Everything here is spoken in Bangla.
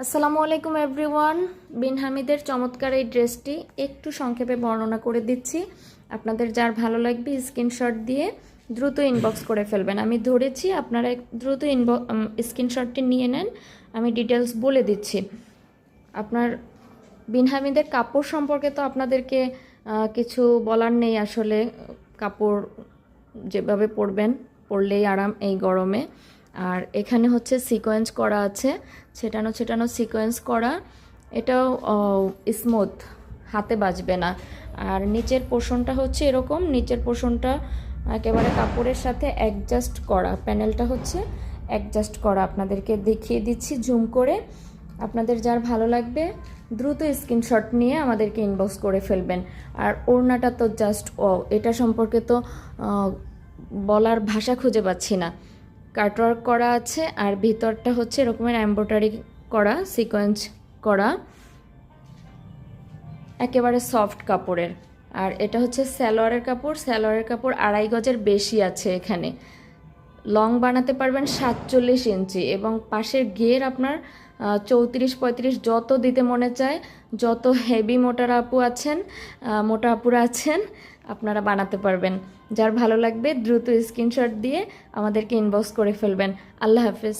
আসসালামু আলাইকুম এভরিওয়ান। বিন হামিদের চমৎকার এই ড্রেসটি একটু সংক্ষেপে বর্ণনা করে দিচ্ছি। আপনাদের যার ভালো লাগবে স্ক্রিনশট দিয়ে দ্রুত ইনবক্স করে ফেলবেন। আমি ধরেছি, আপনারা দ্রুত স্ক্রিনশটটি নিয়ে নেন। আমি ডিটেলস বলে দিচ্ছি। আপনার বিন হামিদের কাপড় সম্পর্কে তো আপনাদেরকে কিছু বলার নেই আসলে। কাপড় যেভাবে পরলেই আরাম এই গরমে। আর এখানে হচ্ছে সিকোয়েন্স করা আছে, ছেটানো ছেটানো সিকোয়েন্স করা। এটাও স্মুথ, হাতে বাজবে না। আর নিচের পোর্শনটা হচ্ছে এরকম, নিচের পোর্শনটা একেবারে কাপড়ের সাথে অ্যাডজাস্ট করা, প্যানেলটা হচ্ছে অ্যাডজাস্ট করা। আপনাদেরকে দেখিয়ে দিচ্ছি জুম করে। আপনাদের যার ভালো লাগবে দ্রুত স্ক্রিনশট নিয়ে আমাদেরকে ইনবক্স করে ফেলবেন। আর ওড়নাটা তো জাস্ট এটা সম্পর্কে তো বলার ভাষা খুঁজে পাচ্ছি না। কাটওয়ার্ক করা আছে আর ভিতরটা হচ্ছে এরকমের এমব্রয়ডারি করা, সিকোয়েন্স করা, একেবারে সফট কাপড়ের। আর এটা হচ্ছে সালোয়ারের কাপড়। সালোয়ারের কাপড় 2.5 গজের বেশি আছে এখানে। লং বানাতে পারবেন 47 ইঞ্চি এবং পাশের ঘের আপনার 34-35 যত দিতে মনে চায়। যত হেভি মোটা আপুরা আছেন আপনারা বানাতে পারবেন। যার ভালো লাগবে দ্রুত স্ক্রিনশট দিয়ে আমাদেরকে ইনবক্স করে ফেলবেন। আল্লাহ হাফেজ।